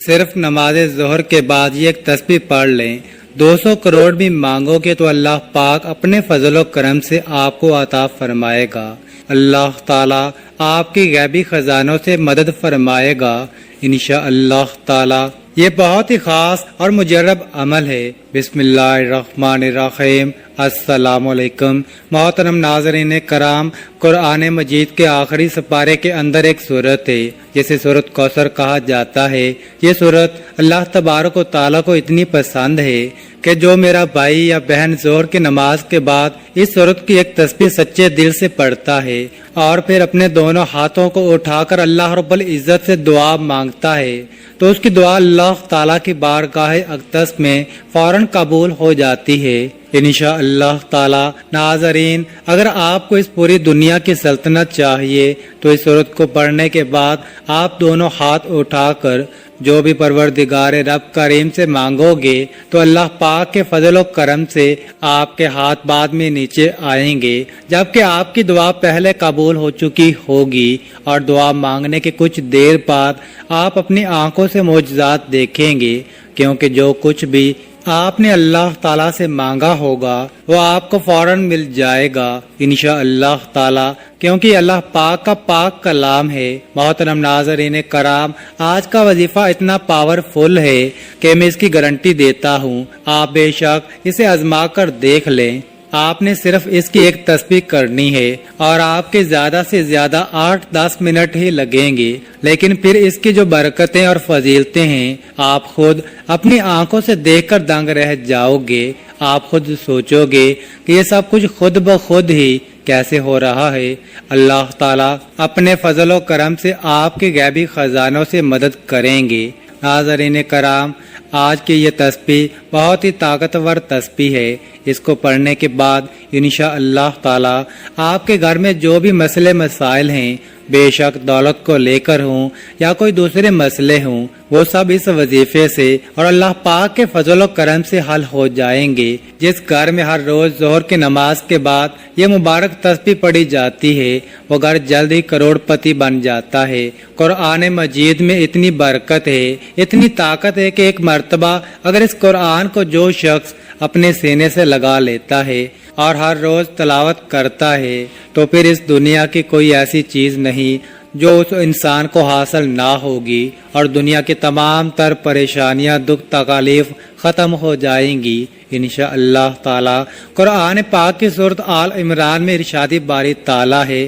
صرف نماز ظہر کے بعد یہ ایک تسبیح پڑھ لیں، 200 کروڑ بھی مانگو گے تو اللہ پاک اپنے فضل و کرم سے آپ کو عطا فرمائے گا۔ اللہ تعالی آپ کی غیبی خزانوں سے مدد فرمائے گا انشاءاللہ تعالی۔ یہ بہت ہی خاص اور مجرب عمل ہے۔ بسم اللہ الرحمن الرحیم۔ السلام علیکم محترم ناظرین کرام، قرآن مجید کے آخری سپارے کے اندر ایک سورت ہے جسے سورت کوثر کہا جاتا ہے۔ یہ سورت اللہ تبارک و تعالیٰ کو اتنی پسند ہے کہ جو میرا بھائی یا بہن ظہر کی نماز کے بعد اس سورت کی ایک تسبیح سچے دل سے پڑھتا ہے اور پھر اپنے دونوں ہاتھوں کو اٹھا کر اللہ رب العزت سے دعا مانگتا ہے تو اس کی دعا اللہ تعالیٰ کی بارگاہ اقدس میں فوراً قبول ہو جاتی ہے انشاءاللہ تعالی۔ ناظرین، اگر آپ کو اس پوری دنیا کی سلطنت چاہیے تو اس سورت کو پڑھنے کے بعد آپ دونوں ہاتھ اٹھا کر جو بھی پروردگار رب کریم سے مانگو گے تو اللہ پاک کے فضل و کرم سے آپ کے ہاتھ بعد میں نیچے آئیں گے، جبکہ آپ کی دعا پہلے قبول ہو چکی ہوگی اور دعا مانگنے کے کچھ دیر بعد آپ اپنی آنکھوں سے معجزات دیکھیں گے، کیونکہ جو کچھ بھی آپ نے اللہ تعالیٰ سے مانگا ہوگا وہ آپ کو فوراً مل جائے گا انشاءاللہ تعالیٰ، کیونکہ اللہ پاک کا پاک کلام ہے۔ محترم ناظرین کرام، آج کا وظیفہ اتنا پاورفل ہے کہ میں اس کی گارنٹی دیتا ہوں، آپ بے شک اسے آزما کر دیکھ لیں۔ آپ نے صرف اس کی ایک تسبیح کرنی ہے اور آپ کے زیادہ سے زیادہ 8-10 منٹ ہی لگیں گے، لیکن پھر اس کی جو برکتیں اور فضیلتیں ہیں آپ خود اپنی آنکھوں سے دیکھ کر دنگ رہ جاؤ گے۔ آپ خود سوچو گے کہ یہ سب کچھ خود بخود ہی کیسے ہو رہا ہے۔ اللہ تعالیٰ اپنے فضل و کرم سے آپ کے غیبی خزانوں سے مدد کریں گے۔ ناظرین کرام، آج کی یہ تسبیح بہت ہی طاقتور تسبیح ہے۔ اس کو پڑھنے کے بعد انشاءاللہ تعالی آپ کے گھر میں جو بھی مسئلے مسائل ہیں، بے شک دولت کو لے کر ہوں یا کوئی دوسرے مسئلے ہوں، وہ سب اس وظیفے سے اور اللہ پاک کے فضل و کرم سے حل ہو جائیں گے۔ جس گھر میں ہر روز ظہر کی نماز کے بعد یہ مبارک تسبیح پڑھی جاتی ہے وہ گھر جلد ہی کروڑ پتی بن جاتا ہے۔ قرآن مجید میں اتنی برکت ہے، اتنی طاقت ہے کہ ایک مرتبہ اگر اس قرآن کو جو شخص اپنے سینے سے لگا لیتا ہے اور ہر روز تلاوت کرتا ہے تو پھر اس دنیا کی کوئی ایسی چیز نہیں جو اس انسان کو حاصل نہ ہوگی، اور دنیا کی تمام تر پریشانیاں، دکھ تکالیف ختم ہو جائیں گی انشاءاللہ تعالی۔ قرآن پاک کی سورۃ آل عمران میں ارشاد باری تعالی ہے،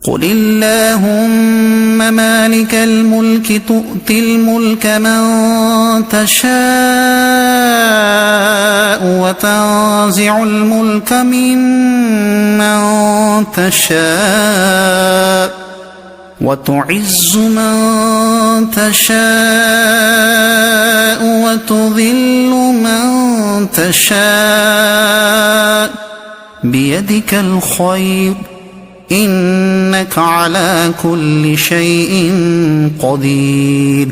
قل اللهم مالك الملك تؤتي الملك من تشاء وتنزع الملك ممن تشاء وتعز من تشاء وتذل من تشاء بيدك الخير انك على كل شيء قدیر۔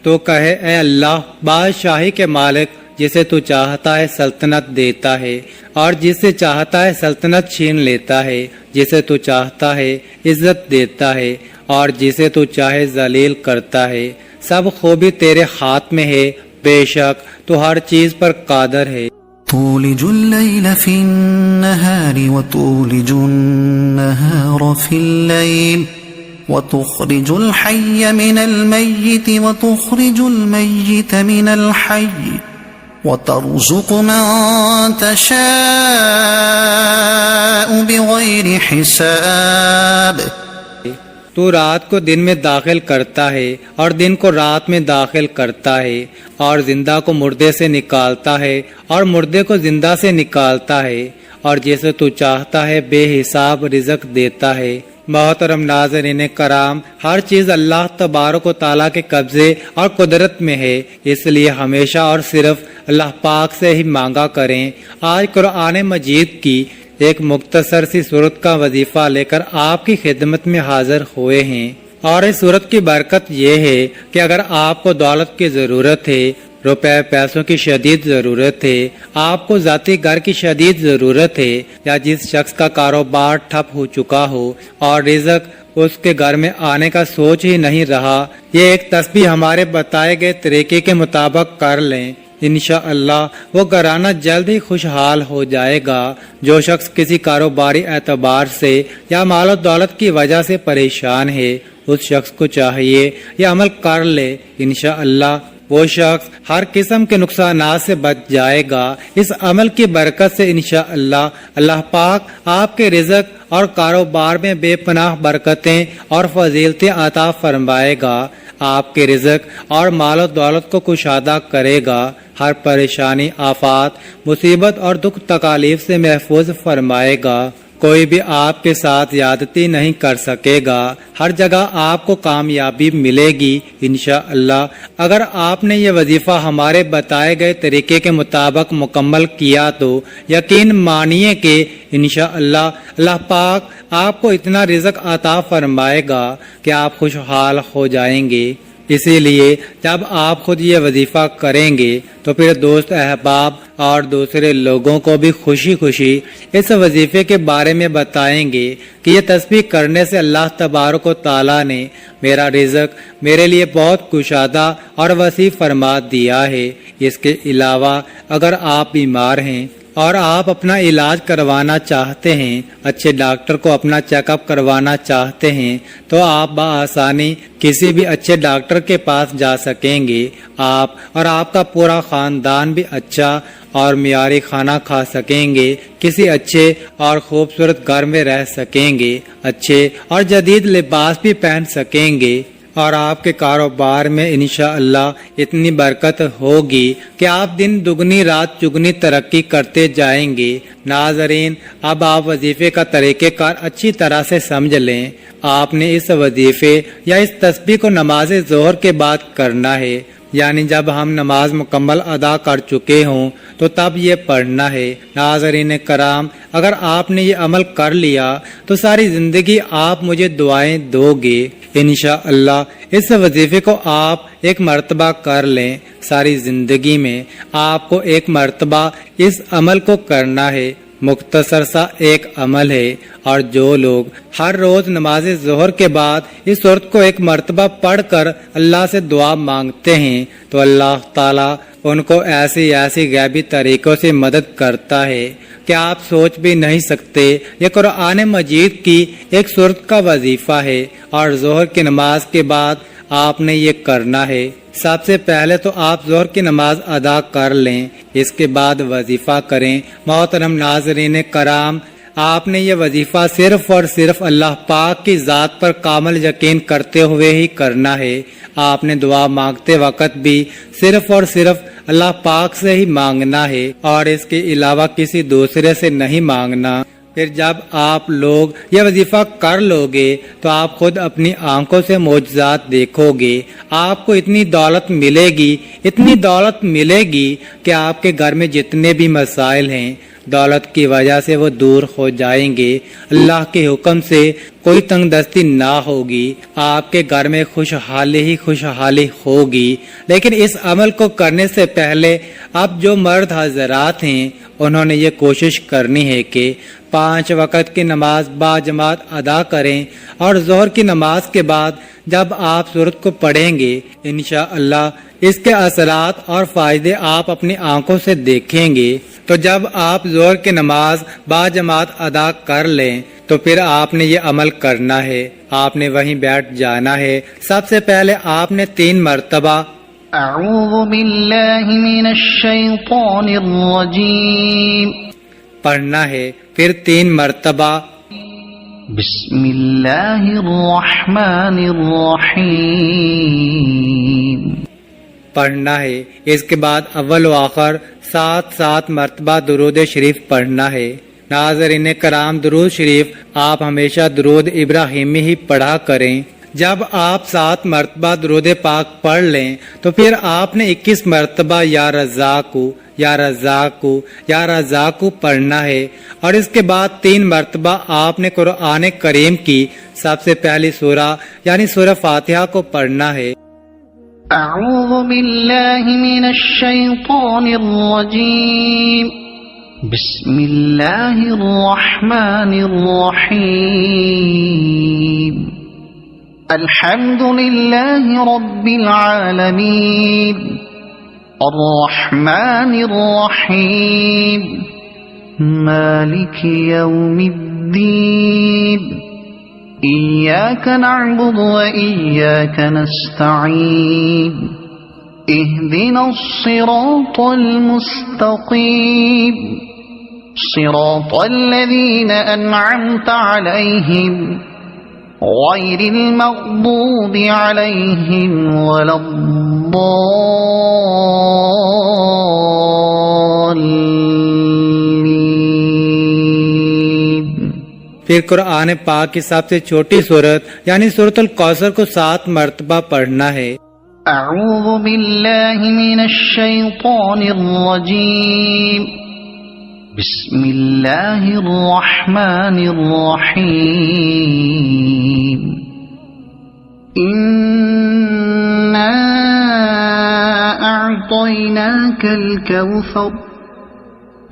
تو کہے اے اللہ، بادشاہی کے مالک، جسے تو چاہتا ہے سلطنت دیتا ہے اور جسے چاہتا ہے سلطنت چھین لیتا ہے، جسے تو چاہتا ہے عزت دیتا ہے اور جسے تو چاہے ذلیل کرتا ہے، سب خوبی تیرے ہاتھ میں ہے، بے شک تو ہر چیز پر قادر ہے۔ تولج الليل في النهار وتولج النهار في الليل وتخرج الحي من الميت وتخرج الميت من الحي وترزق من تشاء بغير حساب۔ تو رات کو دن میں داخل کرتا ہے اور دن کو رات میں داخل کرتا ہے، اور زندہ کو مردے سے نکالتا ہے اور مردے کو زندہ سے نکالتا ہے، اور جسے تو چاہتا ہے بے حساب رزق دیتا ہے۔ محترم ناظرین کرام، ہر چیز اللہ تبارک و تعالیٰ کے قبضے اور قدرت میں ہے، اس لیے ہمیشہ اور صرف اللہ پاک سے ہی مانگا کریں۔ آج قرآن مجید کی ایک مختصر سی سورت کا وظیفہ لے کر آپ کی خدمت میں حاضر ہوئے ہیں، اور اس سورت کی برکت یہ ہے کہ اگر آپ کو دولت کی ضرورت ہے، روپے پیسوں کی شدید ضرورت ہے، آپ کو ذاتی گھر کی شدید ضرورت ہے، یا جس شخص کا کاروبار ٹھپ ہو چکا ہو اور رزق اس کے گھر میں آنے کا سوچ ہی نہیں رہا۔ یہ ایک تسبیح ہمارے بتائے گئے طریقے کے مطابق کر لیں، انشاءاللہ وہ گھرانہ جلد ہی خوشحال ہو جائے گا۔ جو شخص کسی کاروباری اعتبار سے یا مال و دولت کی وجہ سے پریشان ہے، اس شخص کو چاہیے یہ عمل کر لے، انشاءاللہ وہ شخص ہر قسم کے نقصانات سے بچ جائے گا۔ اس عمل کی برکت سے انشاءاللہ اللہ پاک آپ کے رزق اور کاروبار میں بے پناہ برکتیں اور فضیلتیں عطا فرمائے گا، آپ کے رزق اور مال و دولت کو کشادہ کرے گا، ہر پریشانی، آفات، مصیبت اور دکھ تکالیف سے محفوظ فرمائے گا۔ کوئی بھی آپ کے ساتھ زیادتی نہیں کر سکے گا، ہر جگہ آپ کو کامیابی ملے گی انشاءاللہ۔ اگر آپ نے یہ وظیفہ ہمارے بتائے گئے طریقے کے مطابق مکمل کیا تو یقین مانیے کہ انشاءاللہ اللہ پاک آپ کو اتنا رزق عطا فرمائے گا کہ آپ خوشحال ہو جائیں گے۔ اسی لیے جب آپ خود یہ وظیفہ کریں گے تو پھر دوست احباب اور دوسرے لوگوں کو بھی خوشی خوشی اس وظیفے کے بارے میں بتائیں گے کہ یہ تسبیح کرنے سے اللہ تبارک و تعالیٰ نے میرا رزق میرے لیے بہت کشادہ اور وسیع فرما دیا ہے۔ اس کے علاوہ اگر آپ بیمار ہیں اور آپ اپنا علاج کروانا چاہتے ہیں، اچھے ڈاکٹر کو اپنا چیک اپ کروانا چاہتے ہیں تو آپ بآسانی کسی بھی اچھے ڈاکٹر کے پاس جا سکیں گے۔ آپ اور آپ کا پورا خاندان بھی اچھا اور معیاری کھانا کھا سکیں گے، کسی اچھے اور خوبصورت گھر میں رہ سکیں گے، اچھے اور جدید لباس بھی پہن سکیں گے، اور آپ کے کاروبار میں انشاءاللہ اتنی برکت ہوگی کہ آپ دن دگنی رات چگنی ترقی کرتے جائیں گے۔ ناظرین، اب آپ وظیفے کا طریقہ کار اچھی طرح سے سمجھ لیں۔ آپ نے اس وظیفے یا اس تسبیح کو نماز ظہر کے بعد کرنا ہے، یعنی جب ہم نماز مکمل ادا کر چکے ہوں تو تب یہ پڑھنا ہے۔ ناظرین کرام، اگر آپ نے یہ عمل کر لیا تو ساری زندگی آپ مجھے دعائیں دو گے انشاءاللہ۔ اس وظیفے کو آپ ایک مرتبہ کر لیں، ساری زندگی میں آپ کو ایک مرتبہ اس عمل کو کرنا ہے۔ مختصر سا ایک عمل ہے، اور جو لوگ ہر روز نماز ظہر کے بعد اس صورت کو ایک مرتبہ پڑھ کر اللہ سے دعا مانگتے ہیں تو اللہ تعالیٰ ان کو ایسی غیبی طریقوں سے مدد کرتا ہے کہ آپ سوچ بھی نہیں سکتے۔ یہ قرآن مجید کی ایک صورت کا وظیفہ ہے، اور ظہر کی نماز کے بعد آپ نے یہ کرنا ہے۔ سب سے پہلے تو آپ ظہر کی نماز ادا کر لیں، اس کے بعد وظیفہ کریں۔ محترم ناظرین کرام، آپ نے یہ وظیفہ صرف اور صرف اللہ پاک کی ذات پر کامل یقین کرتے ہوئے ہی کرنا ہے۔ آپ نے دعا مانگتے وقت بھی صرف اور صرف اللہ پاک سے ہی مانگنا ہے، اور اس کے علاوہ کسی دوسرے سے نہیں مانگنا۔ پھر جب آپ لوگ یہ وظیفہ کر لو گے تو آپ خود اپنی آنکھوں سے معجزات دیکھو گے۔ آپ کو اتنی دولت ملے گی، اتنی دولت ملے گی کہ آپ کے گھر میں جتنے بھی مسائل ہیں دولت کی وجہ سے وہ دور ہو جائیں گے۔ اللہ کے حکم سے کوئی تنگ دستی نہ ہوگی، آپ کے گھر میں خوشحالی ہی خوشحالی ہوگی۔ لیکن اس عمل کو کرنے سے پہلے اب جو مرد حضرات ہیں انہوں نے یہ کوشش کرنی ہے کہ 5 وقت کی نماز با جماعت ادا کریں، اور ظہر کی نماز کے بعد جب آپ سورت کو پڑھیں گے انشاءاللہ اس کے اثرات اور فائدے آپ اپنی آنکھوں سے دیکھیں گے۔ تو جب آپ ظہر کی نماز با جماعت ادا کر لیں تو پھر آپ نے یہ عمل کرنا ہے، آپ نے وہیں بیٹھ جانا ہے۔ سب سے پہلے آپ نے 3 مرتبہ اعوذ باللہ من الشیطان الرجیم پڑھنا ہے، پھر 3 مرتبہ بسم اللہ الرحمن الرحیم پڑھنا ہے۔ اس کے بعد اول و آخر 7 مرتبہ درود شریف پڑھنا ہے۔ ناظرین کرام، درود شریف آپ ہمیشہ درود ابراہیمی ہی پڑھا کریں۔ جب آپ 7 مرتبہ درود پاک پڑھ لیں تو پھر آپ نے 21 مرتبہ یا رزاقو یا رزاقو یا رزاقو پڑھنا ہے، اور اس کے بعد 3 مرتبہ آپ نے قرآن کریم کی سب سے پہلی سورہ یعنی سورہ فاتحہ کو پڑھنا ہے۔ اعوذ باللہ من الشیطان الرجیم بسم اللہ الرحمن الرحیم الحمد لله رب العالمين الرحمن الرحيم مالك يوم الدين إياك نعبد وإياك نستعين اهدنا الصراط المستقيم صراط الذين أنعمت عليهم غير المغضوب عليهم ولا الضالين۔ پھر قرآن پاک کی سب سے چھوٹی سورت یعنی سورۃ الکوثر کو 7 مرتبہ پڑھنا ہے۔ اعوذ باللہ من الشیطان الرجیم بسم اللہ الرحمن الرحیم انا اعطیناک الکوثر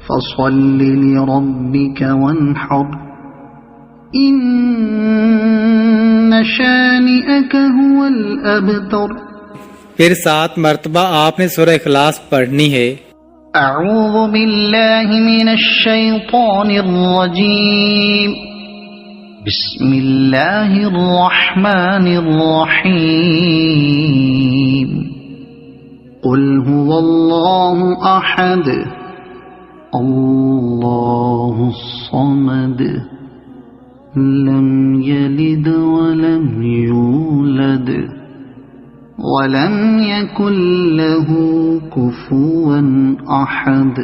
فصل لربک وانحر ان شانئک هو الابتر۔ پھر 7 مرتبہ آپ نے سورہ اخلاص پڑھنی ہے۔ اعوذ باللہ من الشیطان الرجیم بسم اللہ الرحمن الرحیم قل هو اللہ احد اللہ الصمد لم یلد ولم یولد وَلَمْ يَكُنْ لَهُ كُفُوًا أَحَدٌ۔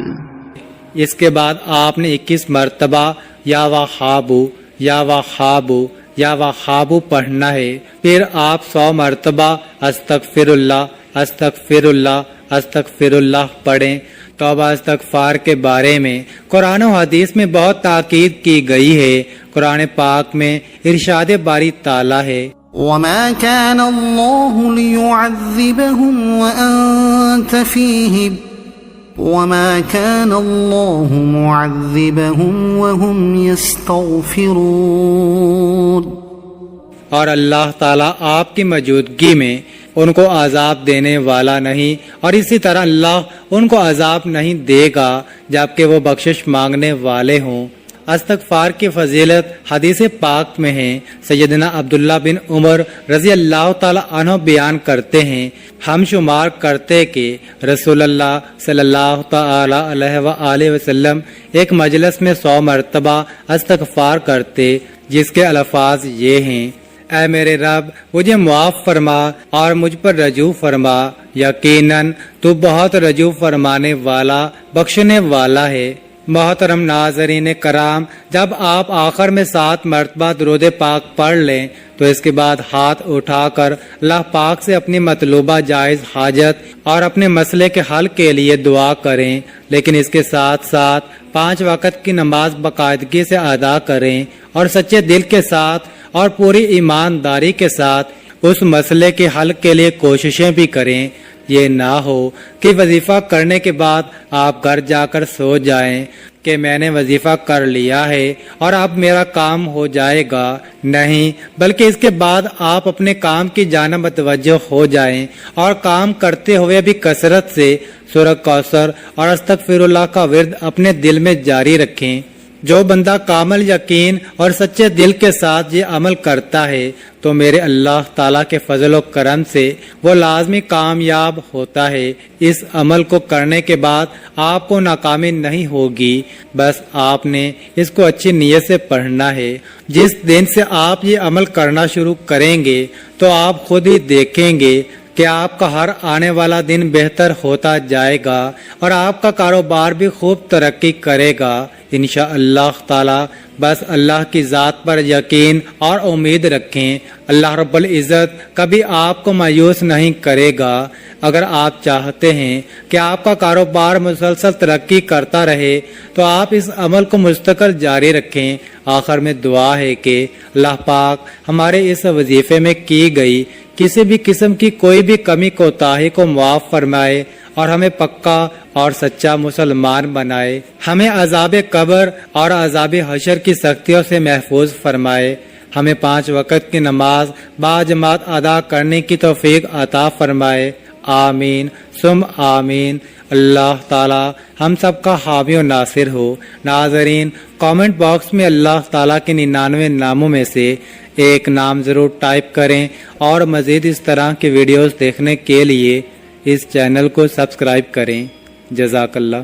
اس کے بعد آپ نے 21 مرتبہ یا وہابو یا وہابو یا وہابو پڑھنا ہے۔ پھر آپ 100 مرتبہ استغفر اللہ استغفر اللہ استغفر اللہ پڑھیں۔ توبہ استغفار کے بارے میں قرآن و حدیث میں بہت تاکید کی گئی ہے۔ قرآن پاک میں ارشاد باری تعالیٰ ہے وَمَا كَانَ اللَّهُ لِيُعَذِّبَهُمْ وَأَنْتَ فِيهِمْ وَمَا كَانَ اللَّهُ مُعَذِّبَهُمْ وَهُمْ يَسْتَغْفِرُونَ۔ اور اللہ تعالیٰ آپ کی موجودگی میں ان کو عذاب دینے والا نہیں، اور اسی طرح اللہ ان کو عذاب نہیں دے گا جبکہ وہ بخشش مانگنے والے ہوں۔ استغفار کی فضیلت حدیث پاک میں ہے۔ سیدنا عبداللہ بن عمر رضی اللہ تعالی عنہ بیان کرتے ہیں، ہم شمار کرتے کہ رسول اللہ صلی اللہ تعالی علیہ وآلہ وسلم ایک مجلس میں 100 مرتبہ استغفار کرتے، جس کے الفاظ یہ ہیں: اے میرے رب مجھے معاف فرما اور مجھ پر رجوع فرما، یقیناً تو بہت رجوع فرمانے والا بخشنے والا ہے۔ محترم ناظرین کرام، جب آپ آخر میں 7 مرتبہ درود پاک پڑھ لیں تو اس کے بعد ہاتھ اٹھا کر اللہ پاک سے اپنی مطلوبہ جائز حاجت اور اپنے مسئلے کے حل کے لیے دعا کریں، لیکن اس کے ساتھ ساتھ 5 وقت کی نماز باقاعدگی سے ادا کریں اور سچے دل کے ساتھ اور پوری ایمانداری کے ساتھ اس مسئلے کے حل کے لیے کوششیں بھی کریں۔ یہ نہ ہو کہ وظیفہ کرنے کے بعد آپ گھر جا کر سو جائیں کہ میں نے وظیفہ کر لیا ہے اور اب میرا کام ہو جائے گا، نہیں، بلکہ اس کے بعد آپ اپنے کام کی جانب متوجہ ہو جائیں اور کام کرتے ہوئے بھی کثرت سے سورہ کوثر اور استغفر اللہ کا ورد اپنے دل میں جاری رکھیں۔ جو بندہ کامل یقین اور سچے دل کے ساتھ یہ عمل کرتا ہے تو میرے اللہ تعالیٰ کے فضل و کرم سے وہ لازمی کامیاب ہوتا ہے۔ اس عمل کو کرنے کے بعد آپ کو ناکامی نہیں ہوگی، بس آپ نے اس کو اچھی نیت سے پڑھنا ہے۔ جس دن سے آپ یہ عمل کرنا شروع کریں گے تو آپ خود ہی دیکھیں گے کہ آپ کا ہر آنے والا دن بہتر ہوتا جائے گا اور آپ کا کاروبار بھی خوب ترقی کرے گا انشاءاللہ تعالی۔ بس اللہ کی ذات پر یقین اور امید رکھیں، اللہ رب العزت کبھی آپ کو مایوس نہیں کرے گا۔ اگر آپ چاہتے ہیں کہ آپ کا کاروبار مسلسل ترقی کرتا رہے تو آپ اس عمل کو مستقل جاری رکھیں۔ آخر میں دعا ہے کہ اللہ پاک ہمارے اس وظیفے میں کی گئی کسی بھی قسم کی کوئی بھی کمی کوتاہی کو معاف فرمائے اور ہمیں پکا اور سچا مسلمان بنائے، ہمیں عذاب قبر اور عذاب حشر کی سختیوں سے محفوظ فرمائے، ہمیں 5 وقت کی نماز باجماعت ادا کرنے کی توفیق عطا فرمائے، آمین ثم آمین۔ اللہ تعالی ہم سب کا حامی و ناصر ہو۔ ناظرین، کامنٹ باکس میں اللہ تعالیٰ کے 99 ناموں میں سے ایک نام ضرور ٹائپ کریں، اور مزید اس طرح کی ویڈیوز دیکھنے کے لیے اس چینل کو سبسکرائب کریں۔ جزاک اللہ۔